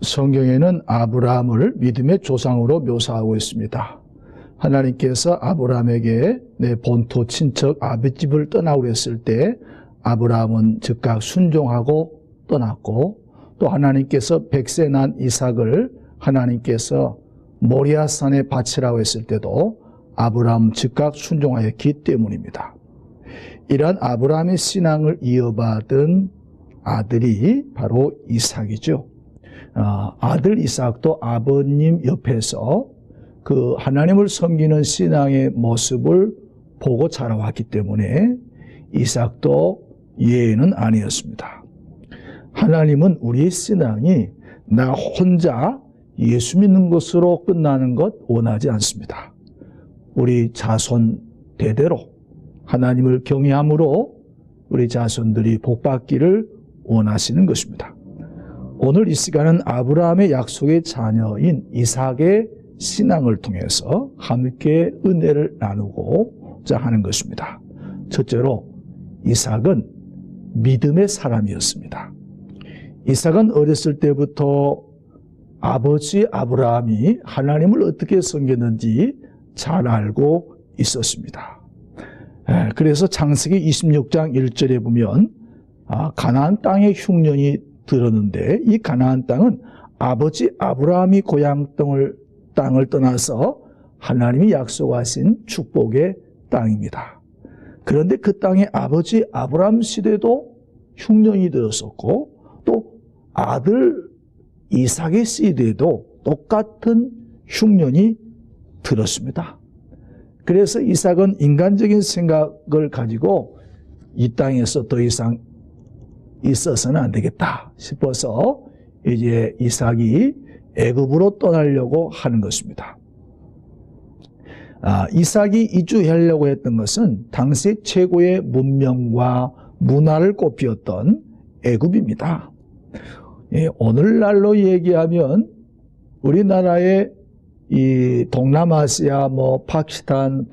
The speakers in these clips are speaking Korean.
성경에는 아브라함을 믿음의 조상으로 묘사하고 있습니다. 하나님께서 아브라함에게 내 본토 친척 아버집을 떠나고 했을 때 아브라함은 즉각 순종하고 떠났고, 또 하나님께서 100세 난 이삭을 하나님께서 모리아산에 바치라고 했을 때도 아브라함 즉각 순종하였기 때문입니다. 이러한 아브라함의 신앙을 이어받은 아들이 바로 이삭이죠. 아들 이삭도 아버님 옆에서 그 하나님을 섬기는 신앙의 모습을 보고 자라왔기 때문에 이삭도 예외는 아니었습니다. 하나님은 우리의 신앙이 나 혼자 예수 믿는 것으로 끝나는 것 원하지 않습니다. 우리 자손 대대로 하나님을 경외함으로 우리 자손들이 복받기를 원하시는 것입니다. 오늘 이 시간은 아브라함의 약속의 자녀인 이삭의 신앙을 통해서 함께 은혜를 나누고자 하는 것입니다. 첫째로 이삭은 믿음의 사람이었습니다. 이삭은 어렸을 때부터 아버지 아브라함이 하나님을 어떻게 섬겼는지 잘 알고 있었습니다. 그래서 창세기 26장 1절에 보면 가나안 땅의 흉년이 들었는데 이 가나안 땅은 아버지 아브라함이 고향 땅을 떠나서 하나님이 약속하신 축복의 땅입니다. 그런데 그 땅에 아버지 아브라함 시대도 흉년이 들었었고, 또 아들 이삭의 시대에도 똑같은 흉년이 들었습니다. 그래서 이삭은 인간적인 생각을 가지고 이 땅에서 더 이상 있어서는 안 되겠다 싶어서 이제 이삭이 애굽으로 떠나려고 하는 것입니다. 이삭이 이주하려고 했던 것은 당시 최고의 문명과 문화를 꽃피웠던 애굽입니다. 오늘날로 얘기하면 우리나라의 이 동남아시아, 파키스탄,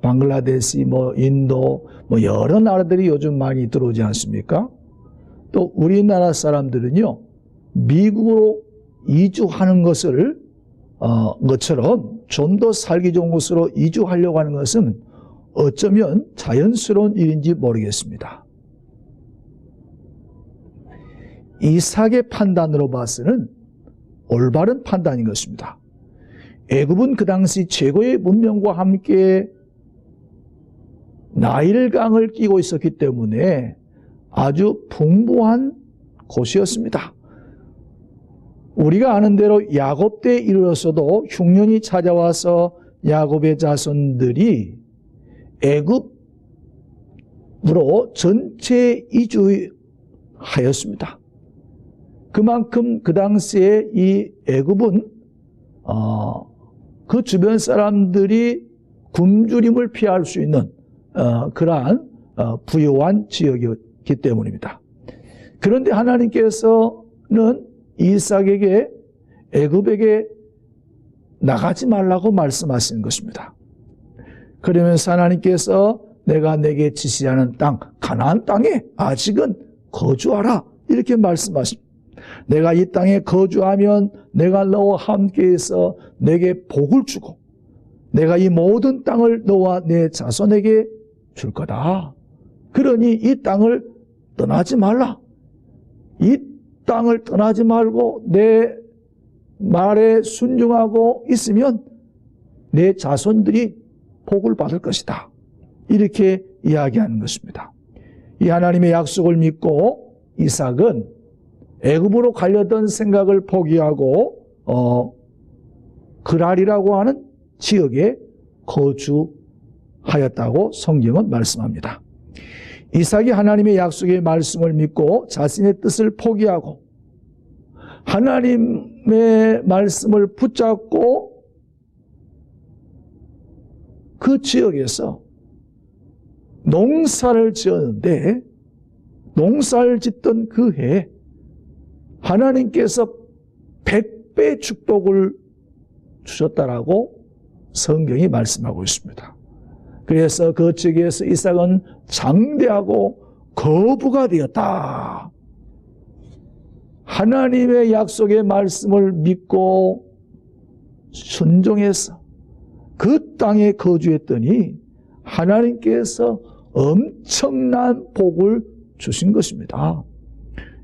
방글라데시, 인도, 여러 나라들이 요즘 많이 들어오지 않습니까? 또 우리나라 사람들은요, 미국으로 이주하는 것처럼 좀 더 살기 좋은 곳으로 이주하려고 하는 것은 어쩌면 자연스러운 일인지 모르겠습니다. 이삭의 판단으로 봐서는 올바른 판단인 것입니다. 애굽은 그 당시 최고의 문명과 함께 나일강을 끼고 있었기 때문에 아주 풍부한 곳이었습니다. 우리가 아는 대로 야곱 때에 이르러서도 흉년이 찾아와서 야곱의 자손들이 애굽으로 전체 이주하였습니다. 그만큼 그 당시에 이 애굽은 그 주변 사람들이 굶주림을 피할 수 있는 그러한 부유한 지역이었기 때문입니다. 그런데 하나님께서는 이삭에게 애굽에게 나가지 말라고 말씀하시는 것입니다. 그러면서 하나님께서 내가 내게 지시하는 땅, 가나안 땅에 아직은 거주하라 이렇게 말씀하십니다. 내가 이 땅에 거주하면 내가 너와 함께해서 내게 복을 주고 내가 이 모든 땅을 너와 내 자손에게 줄 거다. 그러니 이 땅을 떠나지 말라. 이 땅을 떠나지 말고 내 말에 순종하고 있으면 내 자손들이 복을 받을 것이다. 이렇게 이야기하는 것입니다. 이 하나님의 약속을 믿고 이삭은 애굽으로 가려던 생각을 포기하고 그랄이라고 하는 지역에 거주하였다고 성경은 말씀합니다. 이삭이 하나님의 약속의 말씀을 믿고 자신의 뜻을 포기하고 하나님의 말씀을 붙잡고 그 그 지역에서 농사를 지었는데 농사를 짓던 그 해에 하나님께서 100배 축복을 주셨다라고 성경이 말씀하고 있습니다. 그래서 그 지역에서 이삭은 장대하고 거부가 되었다. 하나님의 약속의 말씀을 믿고 순종해서 그 땅에 거주했더니 하나님께서 엄청난 복을 주신 것입니다.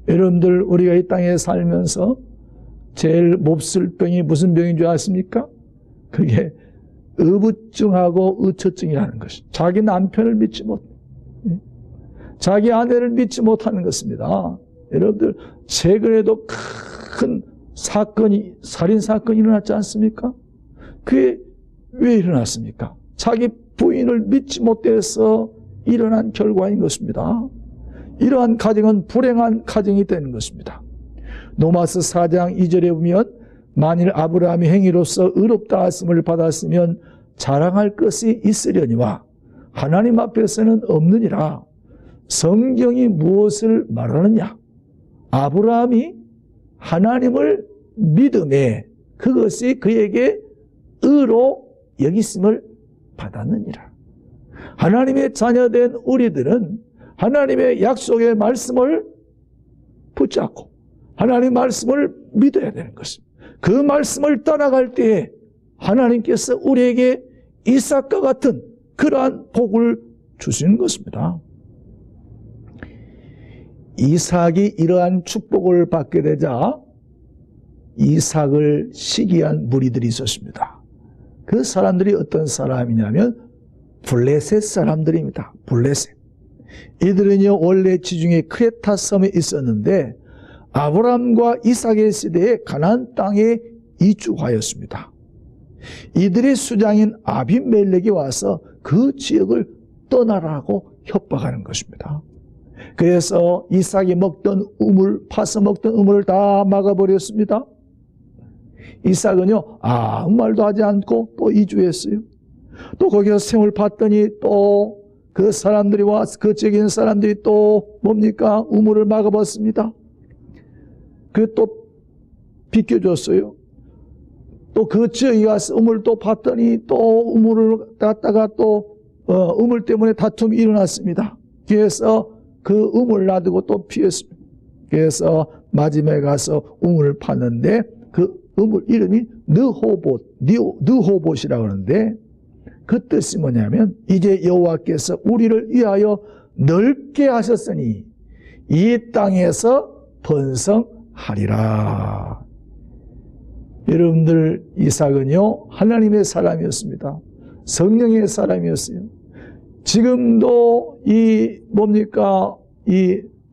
여러분들, 우리가 이 땅에 살면서 제일 몹쓸 병이 무슨 병인 줄 아십니까? 그게 의부증하고 의처증이라는 것이. 자기 남편을 믿지 못, 자기 아내를 믿지 못하는 것입니다. 여러분들, 최근에도 큰 사건이, 살인사건이 일어났지 않습니까? 그게 왜 일어났습니까? 자기 부인을 믿지 못해서 일어난 결과인 것입니다. 이러한 가정은 불행한 가정이 되는 것입니다. 로마서 4장 2절에 보면 만일 아브라함이 행위로서 의롭다 하심을 받았으면 자랑할 것이 있으려니와 하나님 앞에서는 없느니라. 성경이 무엇을 말하느냐? 아브라함이 하나님을 믿음에 그것이 그에게 의로 여기심을 받았느니라. 하나님의 자녀된 우리들은 하나님의 약속의 말씀을 붙잡고 하나님의 말씀을 믿어야 되는 것입니다. 그 말씀을 따라갈 때에 하나님께서 우리에게 이삭과 같은 그러한 복을 주시는 것입니다. 이삭이 이러한 축복을 받게 되자 이삭을 시기한 무리들이 있었습니다. 그 사람들이 어떤 사람이냐면 블레셋 사람들입니다. 블레셋. 이들은요, 원래 지중해 크레타 섬에 있었는데 아브람과 이삭의 시대에 가나안 땅에 이주하였습니다. 이들의 수장인 아비멜렉이 와서 그 지역을 떠나라고 협박하는 것입니다. 그래서 이삭이 먹던 우물, 파서 먹던 우물을 다 막아버렸습니다. 이삭은요, 아무 말도 하지 않고 또 이주했어요. 또 거기서 생을 봤더니 또 그 사람들이 와서 그 지역에 있는 사람들이 또 뭡니까? 우물을 막아봤습니다. 그 또 비켜줬어요. 또 그 지역에 가서 우물 또 봤더니 또 우물을 갖다가 또 우물 때문에 다툼이 일어났습니다. 그래서 그 우물 놔두고 또 피했습니다. 그래서 마지막에 가서 우물을 팠는데 그 우물 이름이 느호봇이라고 하는데 그 뜻이 뭐냐면 이제 여호와께서 우리를 위하여 넓게 하셨으니 이 땅에서 번성하리라. 여러분들, 이삭은요 하나님의 사람이었습니다. 성령의 사람이었어요. 지금도 이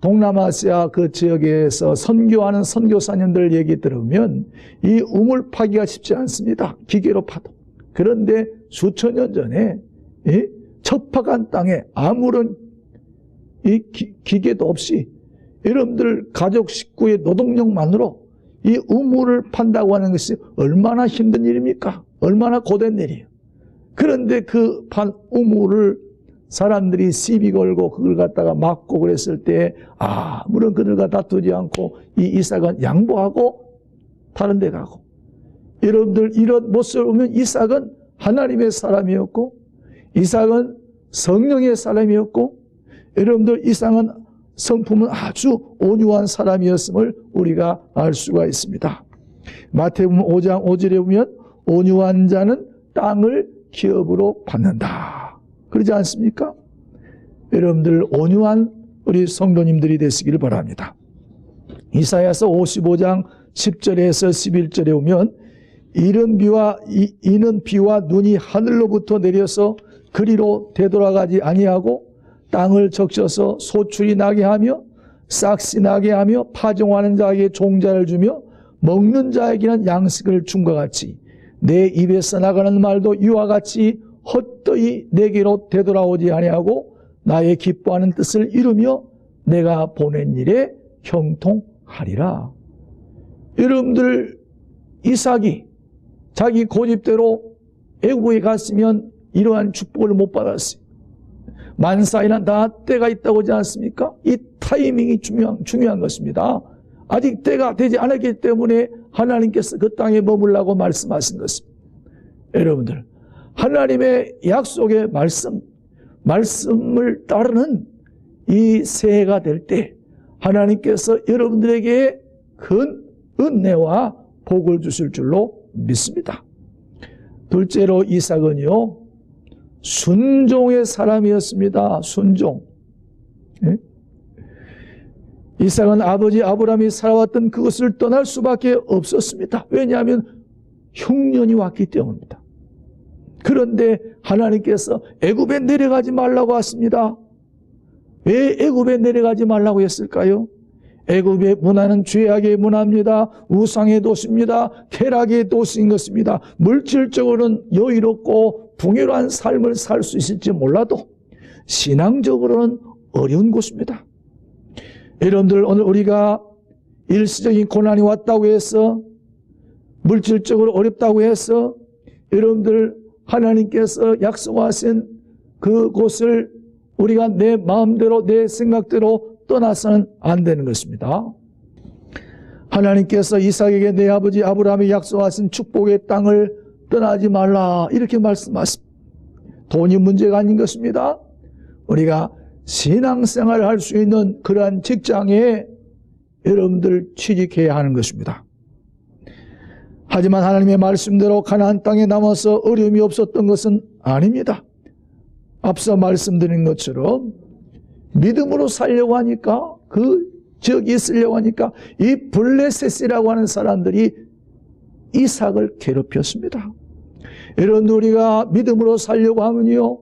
동남아시아 그 지역에서 선교하는 선교사님들 얘기 들으면 이 우물 파기가 쉽지 않습니다. 기계로 파도. 그런데 수천 년 전에 척박한 땅에 아무런 기계도 없이 여러분들 가족 식구의 노동력만으로 이 우물을 판다고 하는 것이 얼마나 힘든 일입니까? 얼마나 고된 일이에요. 그런데 그 판 우물을 사람들이 시비 걸고 그걸 갖다가 막고 그랬을 때 아무런 그들과 다투지 않고 이 이삭은 양보하고 다른 데 가고, 여러분들 이런 모습을 보면 이삭은 하나님의 사람이었고 이삭은 성령의 사람이었고 여러분들 이삭은 성품은 아주 온유한 사람이었음을 우리가 알 수가 있습니다. 마태복음 5장 5절에 보면 온유한 자는 땅을 기업으로 받는다. 그러지 않습니까? 여러분들 온유한 우리 성도님들이 되시기를 바랍니다. 이사야서 55장 10절에서 11절에 보면 이는 비와 눈이 하늘로부터 내려서 그리로 되돌아가지 아니하고 땅을 적셔서 소출이 나게 하며 싹시 나게 하며 파종하는 자에게 종자를 주며 먹는 자에게는 양식을 줌과 같이 내 입에서 나가는 말도 이와 같이 헛되이 내게로 되돌아오지 아니하고 나의 기뻐하는 뜻을 이루며 내가 보낸 일에 형통하리라. 여러분들, 이삭이 자기 고집대로 애굽에 갔으면 이러한 축복을 못 받았어요. 만사에는 다 때가 있다고 하지 않습니까? 이 타이밍이 중요한 것입니다. 아직 때가 되지 않았기 때문에 하나님께서 그 땅에 머물라고 말씀하신 것입니다. 여러분들, 하나님의 약속의 말씀을 따르는 이 새해가 될 때 하나님께서 여러분들에게 큰 은혜와 복을 주실 줄로 믿습니다. 둘째로 이삭은요, 순종의 사람이었습니다. 순종. 이삭은 아버지 아브라함이 살아왔던 그것을 떠날 수밖에 없었습니다. 왜냐하면 흉년이 왔기 때문입니다. 그런데 하나님께서 애굽에 내려가지 말라고 하십니다. 왜 애굽에 내려가지 말라고 했을까요? 애굽의 문화는 죄악의 문화입니다. 우상의 도시입니다. 쾌락의 도시인 것입니다. 물질적으로는 여유롭고 풍요로운 삶을 살 수 있을지 몰라도 신앙적으로는 어려운 곳입니다. 여러분들, 오늘 우리가 일시적인 고난이 왔다고 해서, 물질적으로 어렵다고 해서 여러분들 하나님께서 약속하신 그곳을 우리가 내 마음대로 내 생각대로 떠나서는 안 되는 것입니다. 하나님께서 이삭에게 내 아버지 아브라함이 약속하신 축복의 땅을 떠나지 말라 이렇게 말씀하십니다. 돈이 문제가 아닌 것입니다. 우리가 신앙생활을 할 수 있는 그러한 직장에 여러분들 취직해야 하는 것입니다. 하지만 하나님의 말씀대로 가나안 땅에 남아서 어려움이 없었던 것은 아닙니다. 앞서 말씀드린 것처럼 믿음으로 살려고 하니까, 그 지역에 있으려고 하니까 이 블레셋이라고 하는 사람들이 이삭을 괴롭혔습니다. 여러분들, 우리가 믿음으로 살려고 하면요,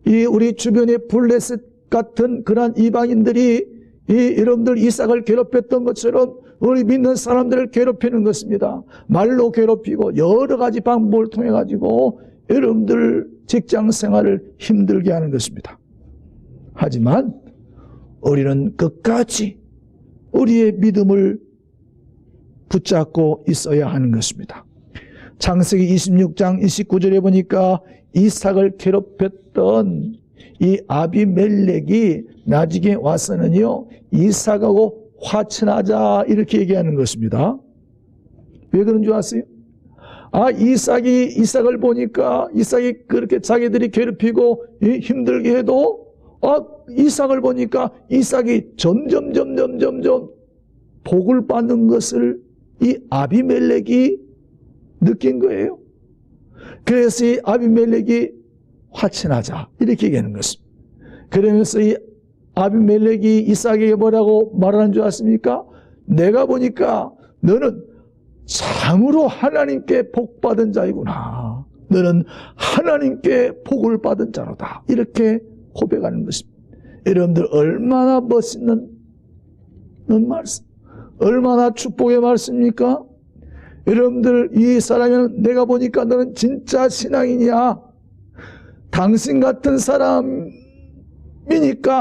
이 우리 주변의 블레셋 같은 그런 이방인들이 여러분들 이삭을 괴롭혔던 것처럼 우리 믿는 사람들을 괴롭히는 것입니다. 말로 괴롭히고 여러 가지 방법을 통해 가지고 여러분들 직장 생활을 힘들게 하는 것입니다. 하지만 우리는 끝까지 우리의 믿음을 붙잡고 있어야 하는 것입니다. 창세기 26장 29절에 보니까 이삭을 괴롭혔던 이 아비멜렉이 나중에 와서는요, 이삭하고 화친하자 이렇게 얘기하는 것입니다. 왜 그런 줄 아세요? 이삭을 보니까 이삭이 그렇게 자기들이 괴롭히고 힘들게 해도 이삭을 보니까 이삭이 점점 복을 받는 것을 이 아비멜렉이 느낀 거예요. 그래서 이 아비멜렉이 화친하자 이렇게 얘기하는 것입니다. 그러면서 이 아비멜렉이 이삭에게 뭐라고 말하는 줄 아십니까? 내가 보니까 너는 참으로 하나님께 복 받은 자이구나. 너는 하나님께 복을 받은 자로다. 이렇게 고백하는 것입니다. 여러분들, 얼마나 멋있는 말씀, 얼마나 축복의 말씀입니까? 여러분들, 이 사람은 내가 보니까 너는 진짜 신앙이냐? 당신 같은 사람이니까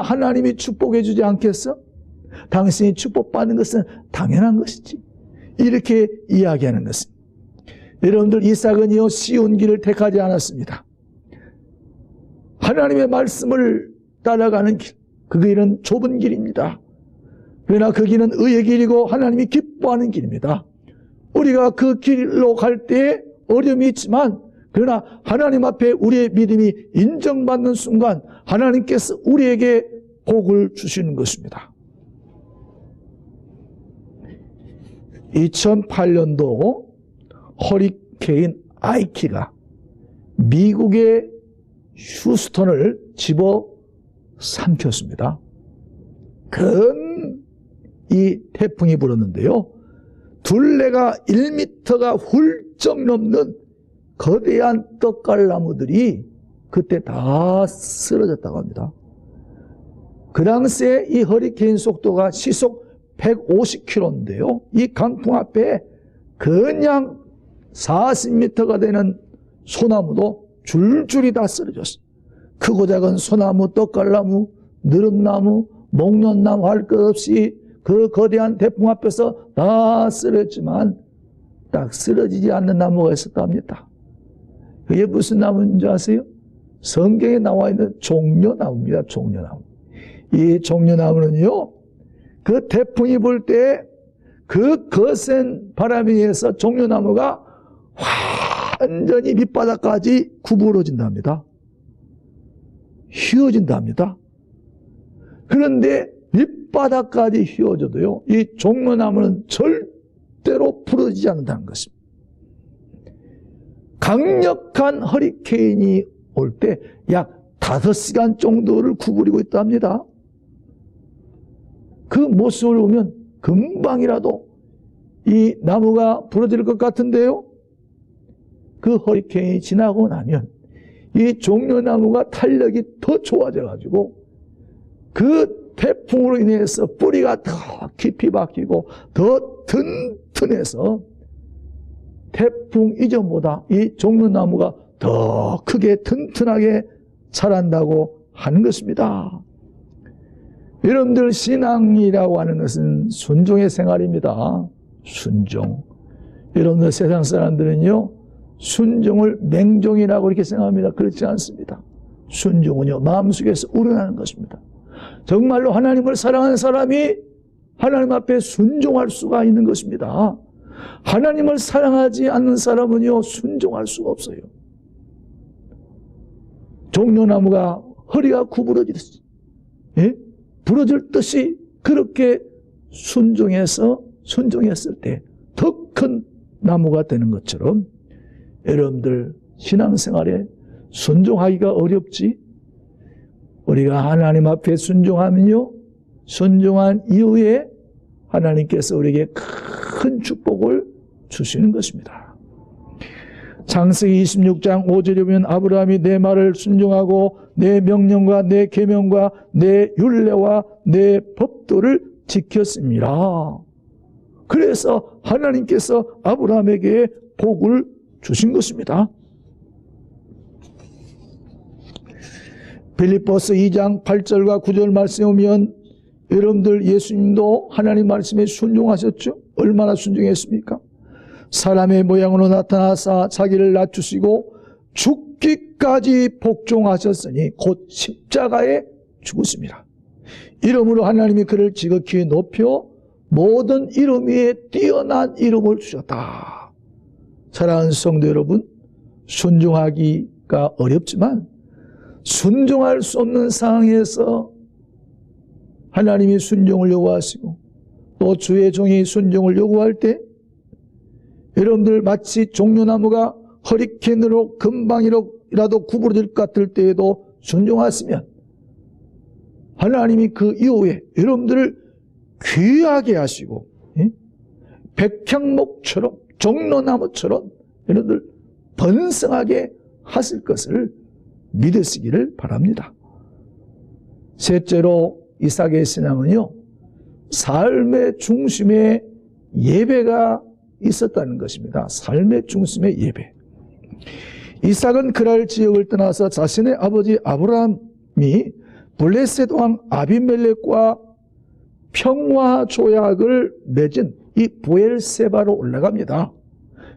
하나님이 축복해 주지 않겠어? 당신이 축복받는 것은 당연한 것이지. 이렇게 이야기하는 것입니다. 여러분들, 이삭은요, 쉬운 길을 택하지 않았습니다. 하나님의 말씀을 따라가는 길, 그 길은 좁은 길입니다. 그러나 그 길은 의의 길이고 하나님이 기뻐하는 길입니다. 우리가 그 길로 갈 때 어려움이 있지만, 그러나 하나님 앞에 우리의 믿음이 인정받는 순간 하나님께서 우리에게 복을 주시는 것입니다. 2008년도 허리케인 아이키가 미국의 휴스턴을 집어삼켰습니다. 큰 이 태풍이 불었는데요, 둘레가 1m가 훌쩍 넘는 거대한 떡갈나무들이 그때 다 쓰러졌다고 합니다. 그 당시에 이 허리케인 속도가 시속 150km인데요. 이 강풍 앞에 그냥 40m가 되는 소나무도 줄줄이 다 쓰러졌어요. 크고 작은 소나무, 떡갈나무, 느릅나무, 목련나무 할 것 없이 그 거대한 태풍 앞에서 다 쓰러졌지만 딱 쓰러지지 않는 나무가 있었답니다. 그게 무슨 나무인 줄 아세요? 성경에 나와 있는 종려나무입니다. 종려나무. 이 종려나무는요, 그 태풍이 불 때 그 거센 바람에 의해서 종려나무가 완전히 밑바닥까지 구부러진답니다. 휘어진답니다. 그런데 밑바닥까지 휘어져도요, 이 종려나무는 절대로 부러지지 않는다는 것입니다. 강력한 허리케인이 올 때 약 5시간 정도를 구부리고 있답니다. 그 모습을 보면 금방이라도 이 나무가 부러질 것 같은데요. 그 허리케인이 지나고 나면 이 종려나무가 탄력이 더 좋아져가지고 그 태풍으로 인해서 뿌리가 더 깊이 박히고 더 튼튼해서 태풍 이전보다 이 종려나무가 더 크게 튼튼하게 자란다고 하는 것입니다. 여러분들, 신앙이라고 하는 것은 순종의 생활입니다. 순종. 여러분들, 세상 사람들은요, 순종을 맹종이라고 이렇게 생각합니다. 그렇지 않습니다. 순종은요, 마음속에서 우러나는 것입니다. 정말로 하나님을 사랑하는 사람이 하나님 앞에 순종할 수가 있는 것입니다. 하나님을 사랑하지 않는 사람은요, 순종할 수가 없어요. 종려나무가 허리가 구부러지듯이, 예? 부러질 듯이 그렇게 순종했을 때 더 큰 나무가 되는 것처럼 여러분들 신앙생활에 순종하기가 어렵지? 우리가 하나님 앞에 순종하면요, 순종한 이후에 하나님께서 우리에게 큰 축복을 주시는 것입니다. 창세기 26장 5절에 보면 아브라함이 내 말을 순종하고 내 명령과 내 계명과 내 율례와 내 법도를 지켰습니다. 그래서 하나님께서 아브라함에게 복을 주신 것입니다. 빌립보서 2장 8절과 9절 말씀에 오면 여러분들, 예수님도 하나님 말씀에 순종하셨죠? 얼마나 순종했습니까? 사람의 모양으로 나타나사 자기를 낮추시고 죽기까지 복종하셨으니 곧 십자가에 죽으심이라. 이름으로 하나님이 그를 지극히 높여 모든 이름 위에 뛰어난 이름을 주셨다. 사랑하는 성도 여러분, 순종하기가 어렵지만 순종할 수 없는 상황에서 하나님이 순종을 요구하시고 또 주의 종이 순종을 요구할 때 여러분들, 마치 종려나무가 허리케인으로 금방이라도 구부러질 것 같을 때에도 순종하시면 하나님이 그 이후에 여러분들을 귀하게 하시고, 백향목처럼 종려나무처럼 여러분들 번성하게 하실 것을 믿으시기를 바랍니다. 셋째로, 이삭의 신앙은요, 삶의 중심에 예배가 있었다는 것입니다. 삶의 중심의 예배. 이삭은 그랄 지역을 떠나서 자신의 아버지 아브라함이 블레셋 왕 아비멜렉과 평화 조약을 맺은 이 부엘세바로 올라갑니다.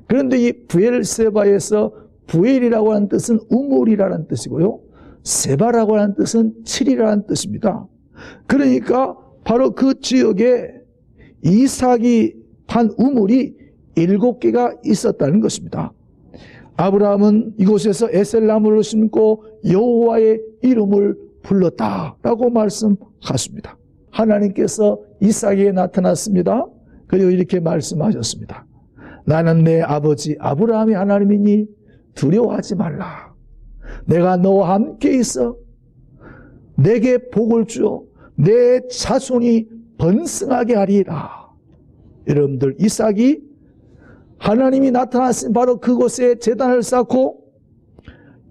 그런데 이 부엘세바에서 부엘이라고 하는 뜻은 우물이라는 뜻이고요, 세바라고 하는 뜻은 7이라는 뜻입니다. 그러니까 바로 그 지역에 이삭이 판 우물이 7개가 있었다는 것입니다. 아브라함은 이곳에서 에셀나무를 심고 여호와의 이름을 불렀다라고 말씀하십니다. 하나님께서 이삭에게 나타났습니다. 그리고 이렇게 말씀하셨습니다. 나는 내 아버지 아브라함의 하나님이니 두려워하지 말라. 내가 너와 함께 있어 내게 복을 주어 내 자손이 번성하게 하리라. 여러분들, 이삭이 하나님이 나타났으면 바로 그곳에 제단을 쌓고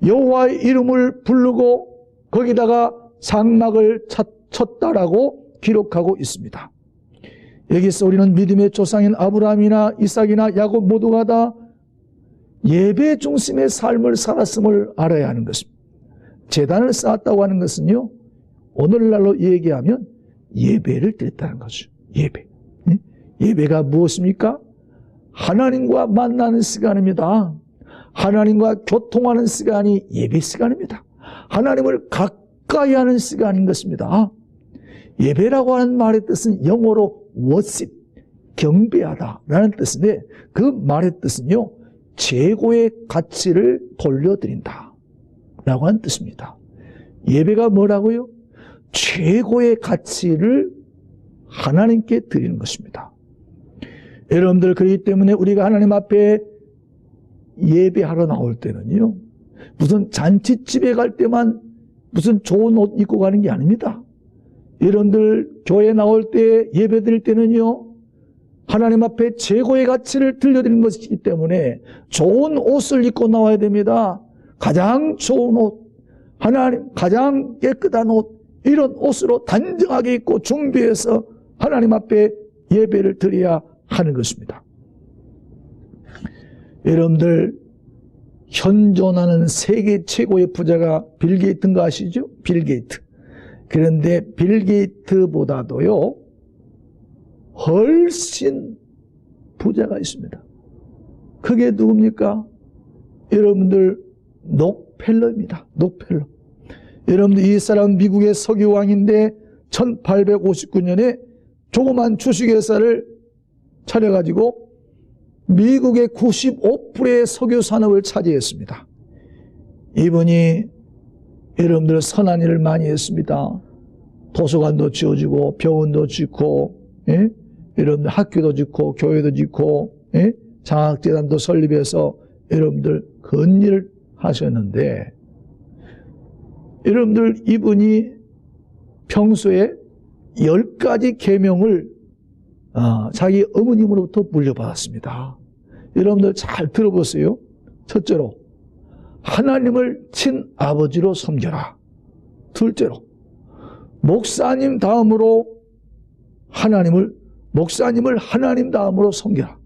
여호와의 이름을 부르고 거기다가 장막을 쳤다라고 기록하고 있습니다. 여기서 우리는 믿음의 조상인 아브라함이나 이삭이나 야곱 모두가 다 예배 중심의 삶을 살았음을 알아야 하는 것입니다. 제단을 쌓았다고 하는 것은요, 오늘날로 얘기하면 예배를 드렸다는 거죠. 예배. 예배가 무엇입니까? 하나님과 만나는 시간입니다. 하나님과 교통하는 시간이 예배 시간입니다. 하나님을 가까이 하는 시간인 것입니다. 예배라고 하는 말의 뜻은 영어로 worship, 경배하다라는 뜻인데 그 말의 뜻은요, 최고의 가치를 돌려드린다 라고 하는 뜻입니다. 예배가 뭐라고요? 최고의 가치를 하나님께 드리는 것입니다. 여러분들, 그렇기 때문에 우리가 하나님 앞에 예배하러 나올 때는요, 무슨 잔치집에 갈 때만 무슨 좋은 옷 입고 가는 게 아닙니다. 여러분들 교회 나올 때 예배 드릴 때는요, 하나님 앞에 최고의 가치를 들려드리는 것이기 때문에 좋은 옷을 입고 나와야 됩니다. 가장 좋은 옷, 하나님 가장 깨끗한 옷, 이런 옷으로 단정하게 입고 준비해서 하나님 앞에 예배를 드려야 하는 것입니다. 여러분들, 현존하는 세계 최고의 부자가 빌 게이트인 거 아시죠? 빌 게이트. 그런데 빌 게이트보다도요, 훨씬 부자가 있습니다. 그게 누굽니까? 여러분들, 록펠러입니다. 록펠러. 여러분들, 이 사람 미국의 석유왕인데 1859년에 조그만 주식회사를 차려가지고 미국의 95%의 석유 산업을 차지했습니다. 이분이 여러분들 선한 일을 많이 했습니다. 도서관도 지어주고 병원도 짓고, 예? 여러분들 학교도 짓고 교회도 짓고, 예? 장학재단도 설립해서 여러분들 큰 일을 하셨는데, 여러분들 이분이 평소에 10가지 계명을 자기 어머님으로부터 물려받았습니다. 여러분들 잘 들어보세요. 첫째로, 하나님을 친아버지로 섬겨라. 둘째로, 목사님 다음으로 목사님을 하나님 다음으로 섬겨라.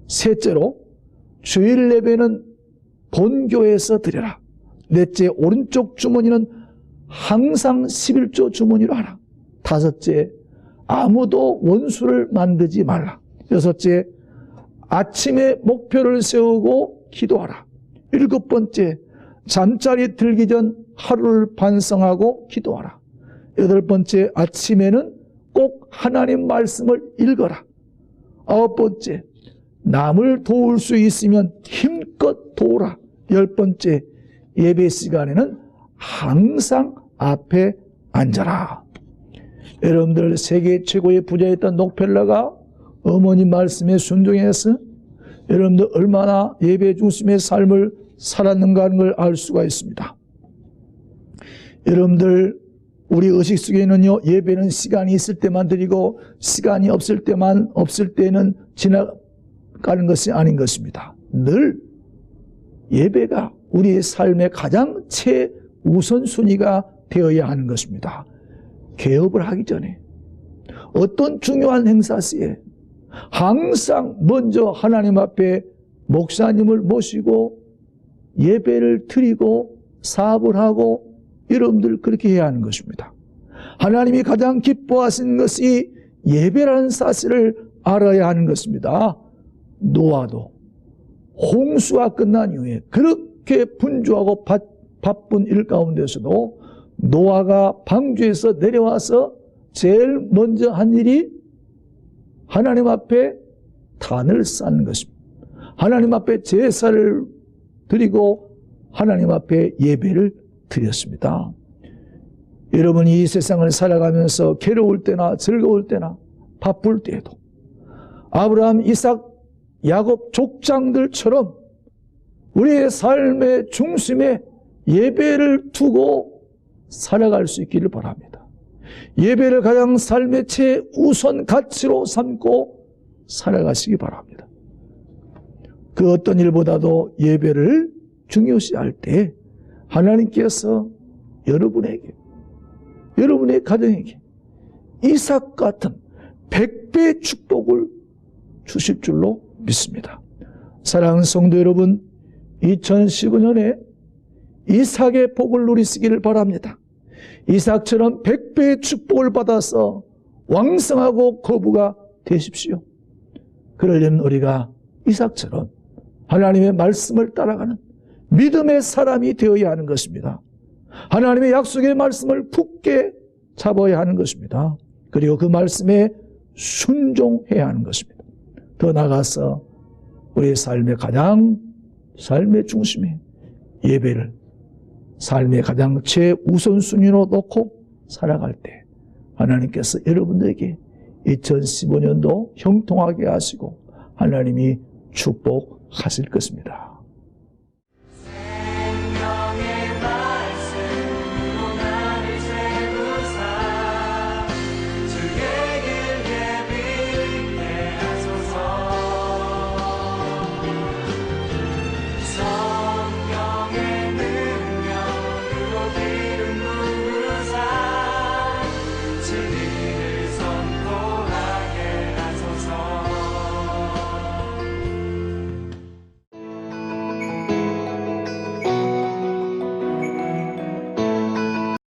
셋째로, 주일 예배는 본교에서 드려라. 넷째, 오른쪽 주머니는 항상 11조 주머니로 하라. 다섯째, 아무도 원수를 만들지 말라. 여섯째, 아침에 목표를 세우고 기도하라. 일곱 번째, 잠자리 들기 전 하루를 반성하고 기도하라. 여덟 번째, 아침에는 꼭 하나님 말씀을 읽어라. 아홉 번째, 남을 도울 수 있으면 힘껏 도우라. 열 번째, 예배 시간에는 항상 앞에 앉아라. 여러분들, 세계 최고의 부자였던 록펠러가 어머니 말씀에 순종해서 여러분들 얼마나 예배 중심의 삶을 살았는가 하는 걸 알 수가 있습니다. 여러분들, 우리 의식 속에는요, 예배는 시간이 있을 때만 드리고 시간이 없을 때는 지나가는 것이 아닌 것입니다. 늘 예배가 우리의 삶의 가장 최우선순위가 되어야 하는 것입니다. 개업을 하기 전에, 어떤 중요한 행사 시에 항상 먼저 하나님 앞에 목사님을 모시고 예배를 드리고 사업을 하고, 여러분들 그렇게 해야 하는 것입니다. 하나님이 가장 기뻐하시는 것이 예배라는 사실을 알아야 하는 것입니다. 노아도 홍수가 끝난 이후에 그렇게 분주하고 바쁜 일 가운데서도 노아가 방주에서 내려와서 제일 먼저 한 일이 하나님 앞에 단을 쌓는 것입니다. 하나님 앞에 제사를 드리고 하나님 앞에 예배를 드렸습니다. 여러분이 이 세상을 살아가면서 괴로울 때나 즐거울 때나 바쁠 때에도 아브라함, 이삭, 야곱 족장들처럼 우리의 삶의 중심에 예배를 두고 살아갈 수 있기를 바랍니다. 예배를 가장 삶의 최우선 가치로 삼고 살아가시기 바랍니다. 그 어떤 일보다도 예배를 중요시할 때 하나님께서 여러분에게, 여러분의 가정에게 이삭 같은 100배의 축복을 주실 줄로 믿습니다. 사랑하는 성도 여러분, 2015년에 이삭의 복을 누리시기를 바랍니다. 이삭처럼 100배의 축복을 받아서 왕성하고 거부가 되십시오. 그러려면 우리가 이삭처럼 하나님의 말씀을 따라가는 믿음의 사람이 되어야 하는 것입니다. 하나님의 약속의 말씀을 굳게 잡아야 하는 것입니다. 그리고 그 말씀에 순종해야 하는 것입니다. 더 나아가서 우리의 삶의 삶의 중심에 예배를 삶의 가장 최우선순위로 놓고 살아갈 때 하나님께서 여러분들에게 2015년도 형통하게 하시고 하나님이 축복하실 것입니다.